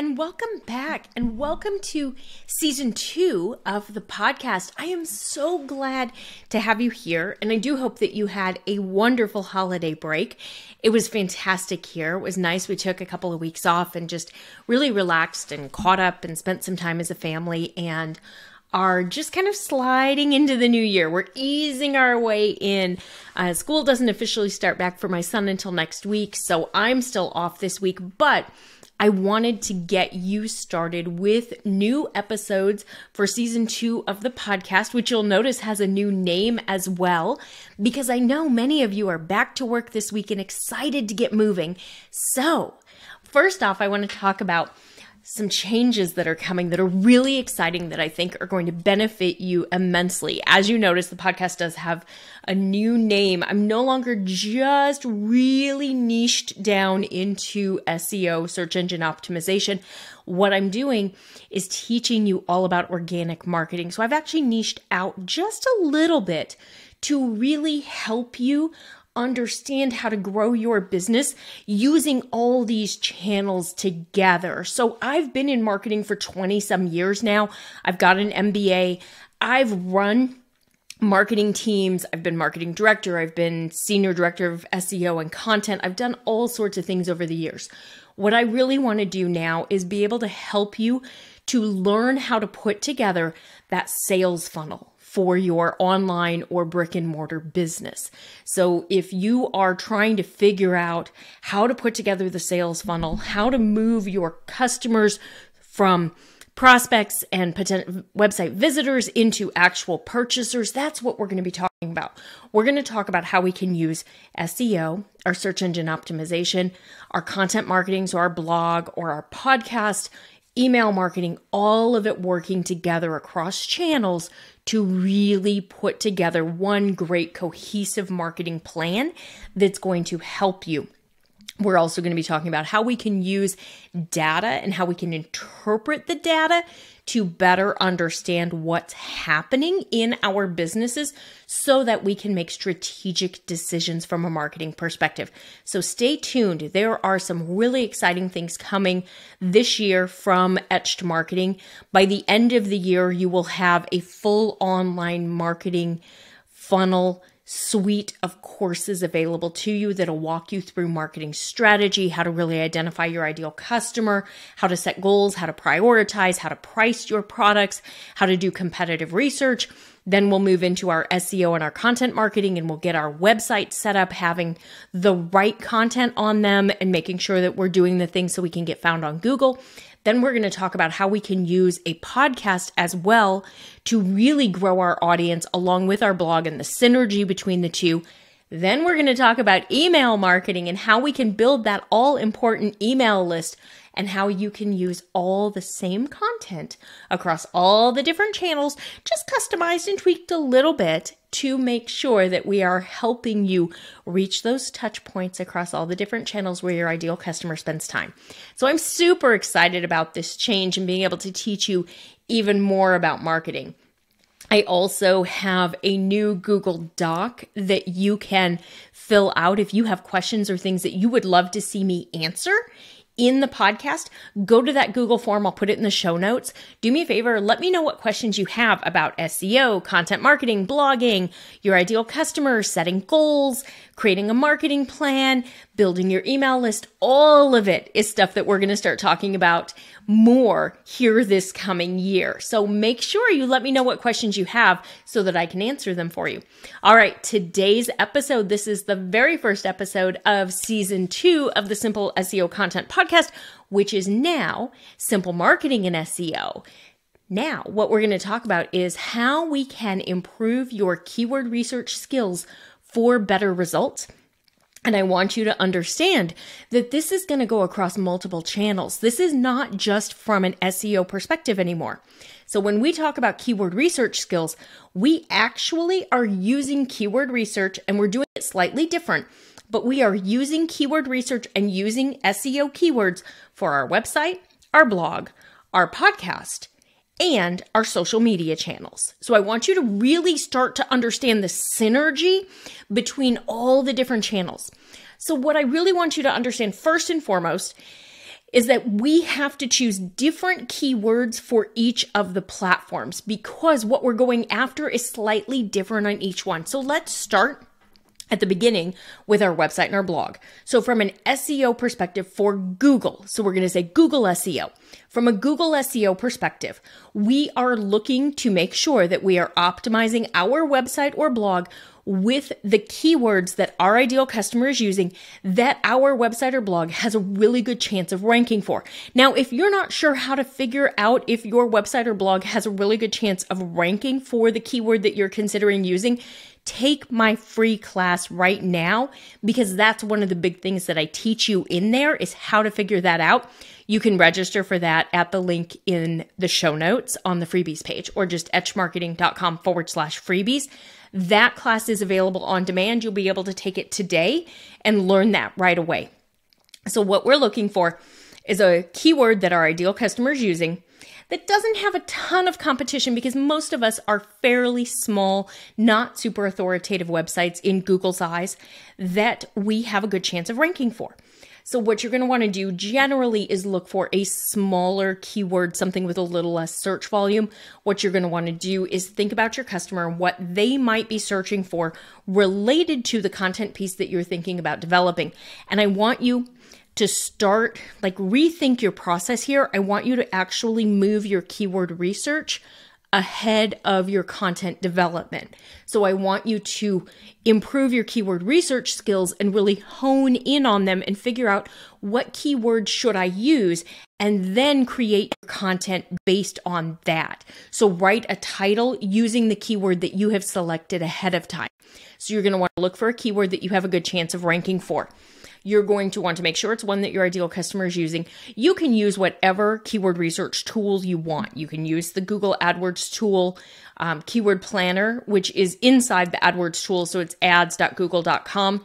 and welcome back, and welcome to season 2 of the podcast. I am so glad to have you here, and I do hope that you had a wonderful holiday break. It was fantastic here. It was nice. We took a couple of weeks off and just really relaxed and caught up and spent some time as a family, and are just kind of sliding into the new year. We're easing our way in. School doesn't officially start back for my son until next week, so I'm still off this week, but I wanted to get you started with new episodes for season 2 of the podcast, which you'll notice has a new name as well, because I know many of you are back to work this week and excited to get moving. So first off, I want to talk about some changes that are coming that are really exciting that I think are going to benefit you immensely. As you notice, the podcast does have a new name. I'm no longer just really niched down into SEO, search engine optimization. What I'm doing is teaching you all about organic marketing. So I've actually niched out just a little bit to really help you understand how to grow your business using all these channels together. So I've been in marketing for 20 some years now. I've got an MBA. I've run marketing teams. I've been marketing director. I've been senior director of SEO and content. I've done all sorts of things over the years. What I really want to do now is be able to help you to learn how to put together that sales funnel for your online or brick and mortar business. So if you are trying to figure out how to put together the sales funnel, how to move your customers from prospects and potential website visitors into actual purchasers, that's what we're going to be talking about. We're going to talk about how we can use SEO, our search engine optimization, our content marketing, so our blog or our podcast, email marketing, all of it working together across channels to really put together one great cohesive marketing plan that's going to help you. We're also going to be talking about how we can use data and how we can interpret the data to better understand what's happening in our businesses so that we can make strategic decisions from a marketing perspective. So stay tuned. There are some really exciting things coming this year from Etched Marketing. By the end of the year, you will have a full online marketing funnel suite of courses available to you that'll walk you through marketing strategy, how to really identify your ideal customer, how to set goals, how to prioritize, how to price your products, how to do competitive research. Then we'll move into our SEO and our content marketing, and we'll get our website set up, having the right content on them and making sure that we're doing the things so we can get found on Google. Then we're going to talk about how we can use a podcast as well to really grow our audience along with our blog and the synergy between the two. Then we're going to talk about email marketing and how we can build that all-important email list and how you can use all the same content across all the different channels, just customized and tweaked a little bit to make sure that we are helping you reach those touch points across all the different channels where your ideal customer spends time. So I'm super excited about this change and being able to teach you even more about marketing. I also have a new Google Doc that you can fill out if you have questions or things that you would love to see me answer in the podcast. Go to that Google form. I'll put it in the show notes. Do me a favor. Let me know what questions you have about SEO, content marketing, blogging, your ideal customers, setting goals, creating a marketing plan, building your email list. All of it is stuff that we're going to start talking about more here this coming year. So make sure you let me know what questions you have so that I can answer them for you. All right, today's episode, this is the very first episode of season 2 of the Simple SEO Content Podcast, which is now Simple Marketing and SEO. Now, what we're going to talk about is how we can improve your keyword research skills for better results. And I want you to understand that this is going to go across multiple channels. This is not just from an SEO perspective anymore. So when we talk about keyword research skills, we actually are using keyword research, and we're doing it slightly different, but we are using keyword research and using SEO keywords for our website, our blog, our podcast, and our social media channels. So I want you to really start to understand the synergy between all the different channels. So what I really want you to understand first and foremost is that we have to choose different keywords for each of the platforms because what we're going after is slightly different on each one. So let's start at the beginning with our website and our blog. So from an SEO perspective for Google, so we're going to say Google SEO. From a Google SEO perspective, we are looking to make sure that we are optimizing our website or blog with the keywords that our ideal customer is using that our website or blog has a really good chance of ranking for. Now, if you're not sure how to figure out if your website or blog has a really good chance of ranking for the keyword that you're considering using, take my free class right now, because that's one of the big things that I teach you in there is how to figure that out. You can register for that at the link in the show notes on the freebies page or just etchmarketing.com/freebies. That class is available on demand. You'll be able to take it today and learn that right away. So what we're looking for is a keyword that our ideal customer is using that doesn't have a ton of competition because most of us are fairly small, not super authoritative websites in Google's eyes that we have a good chance of ranking for. So what you're going to want to do generally is look for a smaller keyword, something with a little less search volume. What you're going to want to do is think about your customer and what they might be searching for related to the content piece that you're thinking about developing. And I want you to start, rethink your process here. I want you to actually move your keyword research ahead of your content development. So I want you to improve your keyword research skills and really hone in on them and figure out what keywords should I use and then create your content based on that. So write a title using the keyword that you have selected ahead of time. So you're going to want to look for a keyword that you have a good chance of ranking for. You're going to want to make sure it's one that your ideal customer is using. You can use whatever keyword research tool you want. You can use the Google AdWords tool, Keyword Planner, which is inside the AdWords tool. So it's ads.google.com.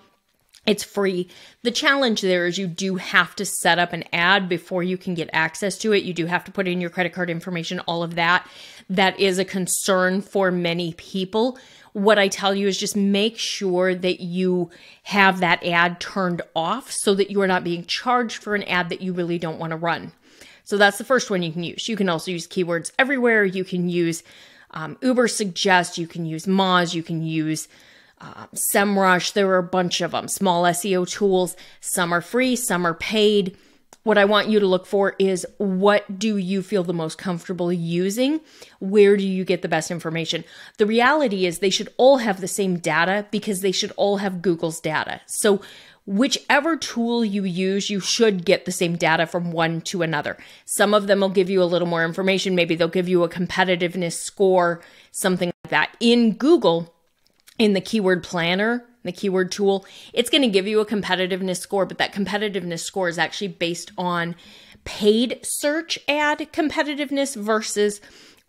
It's free. The challenge there is you do have to set up an ad before you can get access to it. You do have to put in your credit card information, all of that. That is a concern for many people. What I tell you is just make sure that you have that ad turned off so that you are not being charged for an ad that you really don't want to run. So that's the first one you can use. You can also use keywords everywhere. You can use Uber Suggest. You can use Moz. You can use SEMrush. There are a bunch of them. Small SEO tools. Some are free. Some are paid. What I want you to look for is what do you feel the most comfortable using? Where do you get the best information? The reality is they should all have the same data because they should all have Google's data. So whichever tool you use, you should get the same data from one to another. Some of them will give you a little more information. Maybe they'll give you a competitiveness score, something like that. In Google, in the Keyword Planner, the keyword tool, it's going to give you a competitiveness score, but that competitiveness score is actually based on paid search ad competitiveness versus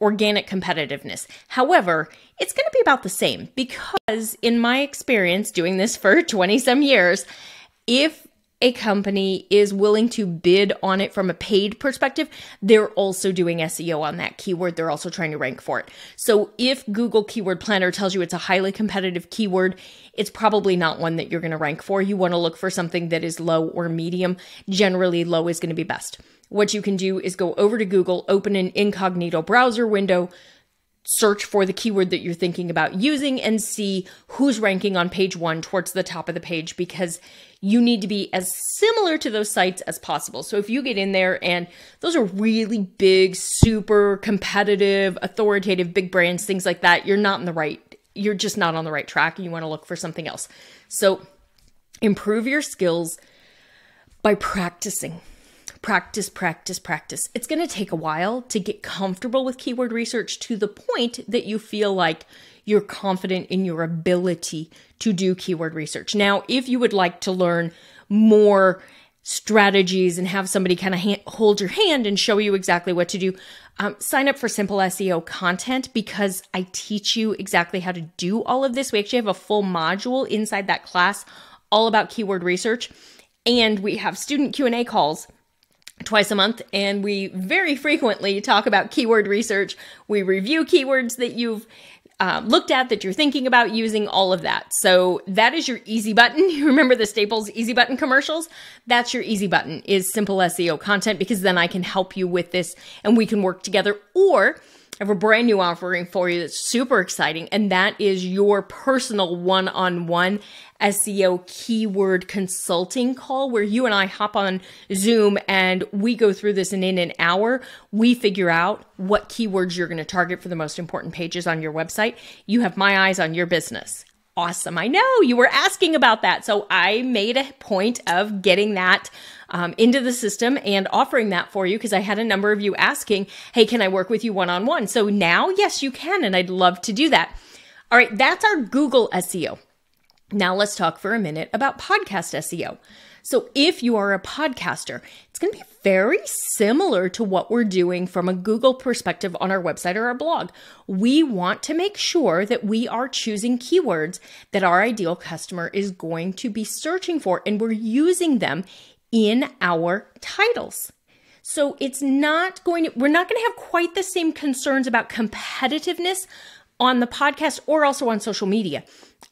organic competitiveness. However, it's going to be about the same because in my experience doing this for 20 some years, if a company is willing to bid on it from a paid perspective, they're also doing SEO on that keyword. They're also trying to rank for it. So if Google Keyword Planner tells you it's a highly competitive keyword, it's probably not one that you're going to rank for. You want to look for something that is low or medium. Generally, low is going to be best. What you can do is go over to Google, open an incognito browser window, search for the keyword that you're thinking about using and see who's ranking on page 1 towards the top of the page, because you need to be as similar to those sites as possible. So if you get in there and those are really big, super competitive, authoritative, big brands, things like that, you're just not on the right track and you want to look for something else. So improve your skills by practicing. Practice, practice, practice. It's going to take a while to get comfortable with keyword research to the point that you feel like you're confident in your ability to do keyword research. Now, if you would like to learn more strategies and have somebody kind of hold your hand and show you exactly what to do, sign up for Simple SEO content because I teach you exactly how to do all of this. We actually have a full module inside that class all about keyword research, and we have student Q&A calls twice a month, and we very frequently talk about keyword research. We review keywords that you've looked at, that you're thinking about using, all of that. So that is your easy button. You remember the Staples easy button commercials? That's your easy button, is simple SEO content, because then I can help you with this and we can work together. Or I have a brand new offering for you that's super exciting, and that is your personal one-on-one SEO keyword consulting call, where you and I hop on Zoom and we go through this, and in an hour, we figure out what keywords you're going to target for the most important pages on your website. You have my eyes on your business. Awesome. I know you were asking about that. So I made a point of getting that into the system and offering that for you, because I had a number of you asking, hey, can I work with you one-on-one? So now, yes, you can, and I'd love to do that. All right, that's our Google SEO. Now let's talk for a minute about podcast SEO. So if you are a podcaster, it's going to be very similar to what we're doing from a Google perspective on our website or our blog. We want to make sure that we are choosing keywords that our ideal customer is going to be searching for, and we're using them in our titles. So we're not going to have quite the same concerns about competitiveness on the podcast or also on social media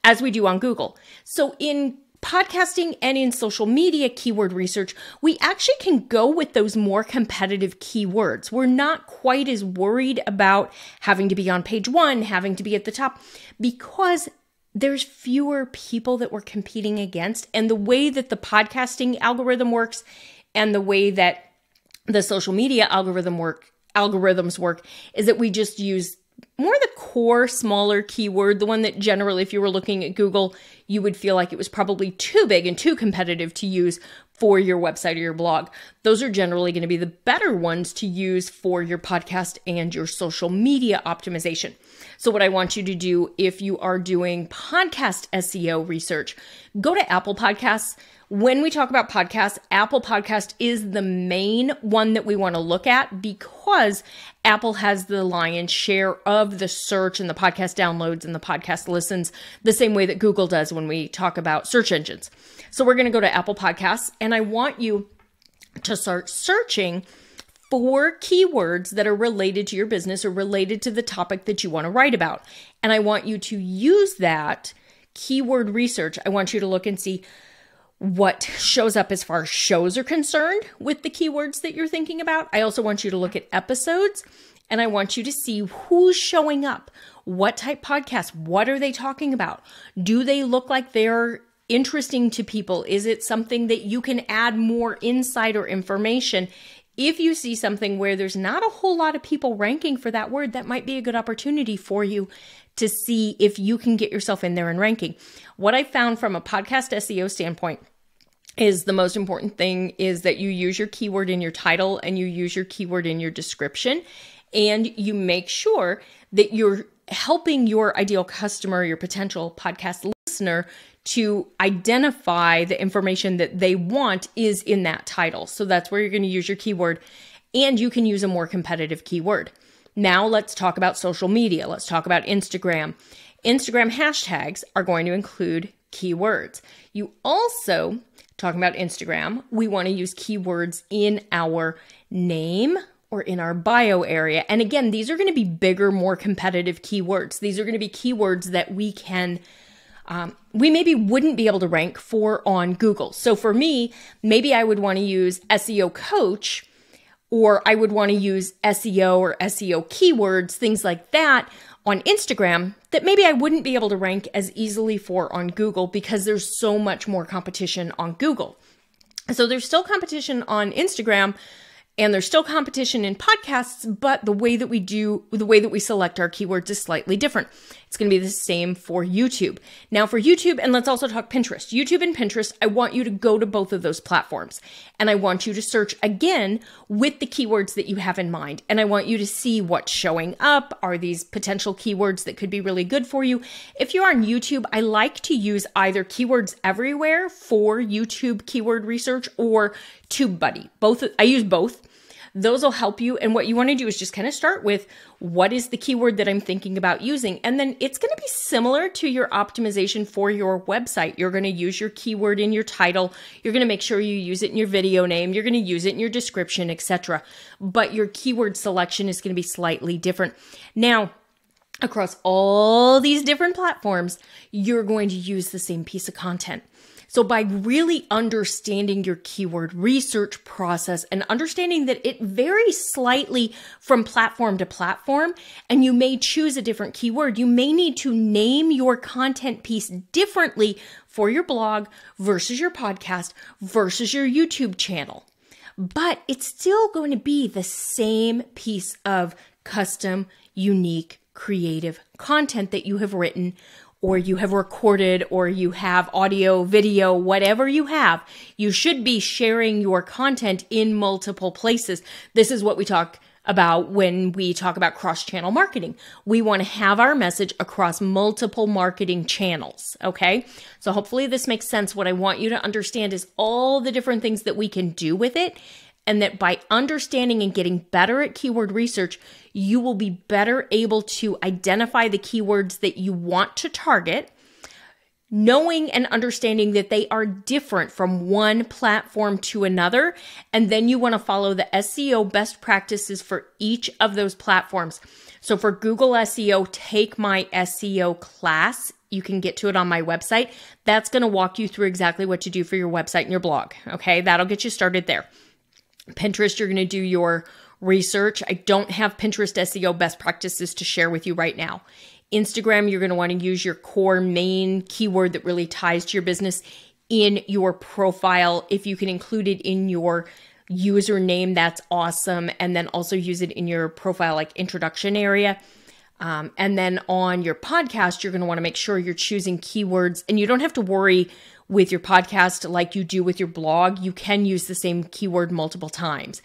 as we do on Google. So in podcasting and in social media keyword research, we actually can go with those more competitive keywords. We're not quite as worried about having to be on page 1, having to be at the top, because there's fewer people that we're competing against. And the way that the podcasting algorithm works and the way that the social media algorithms work is that we just use more the core, smaller keyword, the one that generally, if you were looking at Google, you would feel like it was probably too big and too competitive to use for your website or your blog. Those are generally going to be the better ones to use for your podcast and your social media optimization. So what I want you to do, if you are doing podcast SEO research, go to Apple Podcasts. When we talk about podcasts, Apple Podcast is the main one that we want to look at, because Apple has the lion's share of the search and the podcast downloads and the podcast listens, the same way that Google does when we talk about search engines. So we're going to go to Apple Podcasts, and I want you to start searching for keywords that are related to your business or related to the topic that you want to write about. And I want you to use that keyword research. I want you to look and see what shows up as far as shows are concerned with the keywords that you're thinking about. I also want you to look at episodes, and I want you to see who's showing up. What type podcast? What are they talking about? Do they look like they're interesting to people? Is it something that you can add more insight or information? If you see something where there's not a whole lot of people ranking for that word, that might be a good opportunity for you to see if you can get yourself in there and ranking. What I found from a podcast SEO standpoint is the most important thing is that you use your keyword in your title and you use your keyword in your description, and you make sure that you're helping your ideal customer, your potential podcast listener, to identify the information that they want is in that title. So that's where you're going to use your keyword, and you can use a more competitive keyword. Now let's talk about social media. Let's talk about Instagram. Instagram hashtags are going to include keywords. You also, talking about Instagram, we want to use keywords in our name or in our bio area. And again, these are going to be bigger, more competitive keywords. These are going to be keywords that we maybe wouldn't be able to rank for on Google. So for me, maybe I would want to use SEO coach, or I would want to use SEO or SEO keywords, things like that on Instagram that maybe I wouldn't be able to rank as easily for on Google, because there's so much more competition on Google. So there's still competition on Instagram, and there's still competition in podcasts, but the way that we select our keywords is slightly different. It's going to be the same for YouTube. Now for YouTube, and let's also talk Pinterest. YouTube and Pinterest, I want you to go to both of those platforms, and I want you to search again with the keywords that you have in mind. And I want you to see what's showing up. Are these potential keywords that could be really good for you? If you're on YouTube, I like to use either Keywords Everywhere for YouTube keyword research or TubeBuddy. I use both. Those will help you. And what you want to do is just kind of start with, what is the keyword that I'm thinking about using? And then it's going to be similar to your optimization for your website. You're going to use your keyword in your title. You're going to make sure you use it in your video name. You're going to use it in your description, etc. But your keyword selection is going to be slightly different. Now, across all these different platforms, you're going to use the same piece of content. So by really understanding your keyword research process and understanding that it varies slightly from platform to platform, and you may choose a different keyword, you may need to name your content piece differently for your blog versus your podcast versus your YouTube channel. But it's still going to be the same piece of custom, unique, creative content that you have written or you have recorded or you have audio, video, whatever you have. You should be sharing your content in multiple places. This is what we talk about when we talk about cross-channel marketing. We want to have our message across multiple marketing channels, okay? So hopefully this makes sense. What I want you to understand is all the different things that we can do with it, and that by understanding and getting better at keyword research, you will be better able to identify the keywords that you want to target, knowing and understanding that they are different from one platform to another. And then you want to follow the SEO best practices for each of those platforms. So for Google SEO, take my SEO class. You can get to it on my website. That's going to walk you through exactly what to do for your website and your blog. Okay, that'll get you started there. Pinterest, you're going to do your research. I don't have Pinterest SEO best practices to share with you right now. Instagram, you're going to want to use your core main keyword that really ties to your business in your profile. If you can include it in your username, that's awesome. And then also use it in your profile, like introduction area. And then on your podcast, you're going to want to make sure you're choosing keywords, and you don't have to worry with your podcast like you do with your blog. You can use the same keyword multiple times.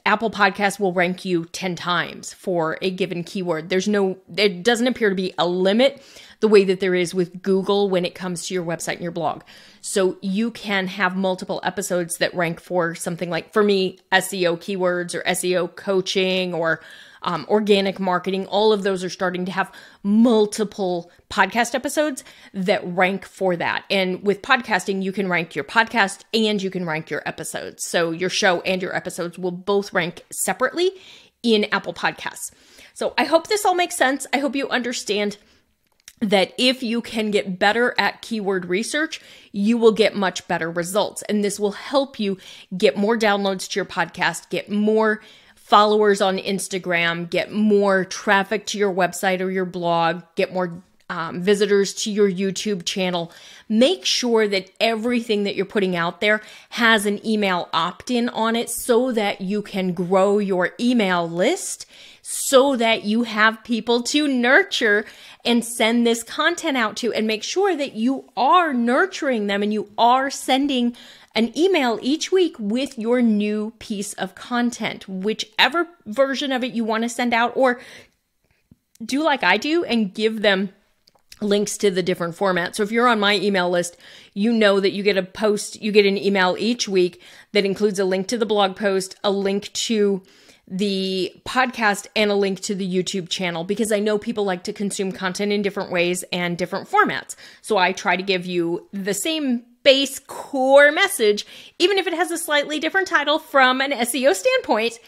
Apple Podcasts will rank you 10 times for a given keyword. There doesn't appear to be a limit the way that there is with Google when it comes to your website and your blog. So you can have multiple episodes that rank for something like, for me, SEO keywords or SEO coaching or organic marketing. All of those are starting to have multiple podcast episodes that rank for that. And with podcasting, you can rank your podcast and you can rank your episodes. So your show and your episodes will both rank separately in Apple Podcasts. So I hope this all makes sense. I hope you understand that if you can get better at keyword research, you will get much better results. And this will help you get more downloads to your podcast, get more followers on Instagram, get more traffic to your website or your blog, get more visitors to your YouTube channel. Make sure that everything that you're putting out there has an email opt-in on it so that you can grow your email list, so that you have people to nurture and send this content out to, and make sure that you are nurturing them and you are sending an email each week with your new piece of content, whichever version of it you want to send out, or do like I do and give them links to the different formats. So if you're on my email list, you know that you get an email each week that includes a link to the blog post, a link to the podcast, and a link to the YouTube channel, because I know people like to consume content in different ways and different formats. So I try to give you the same base core message, even if it has a slightly different title from an SEO standpoint,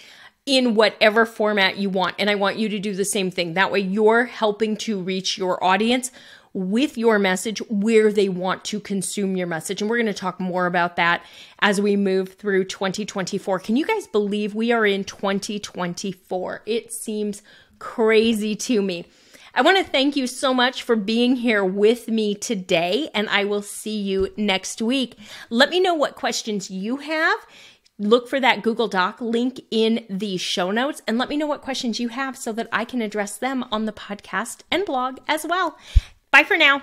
in whatever format you want. And I want you to do the same thing. That way you're helping to reach your audience with your message where they want to consume your message. And we're going to talk more about that as we move through 2024. Can you guys believe we are in 2024? It seems crazy to me. I want to thank you so much for being here with me today, and I will see you next week. Let me know what questions you have. Look for that Google Doc link in the show notes, and let me know what questions you have so that I can address them on the podcast and blog as well. Bye for now.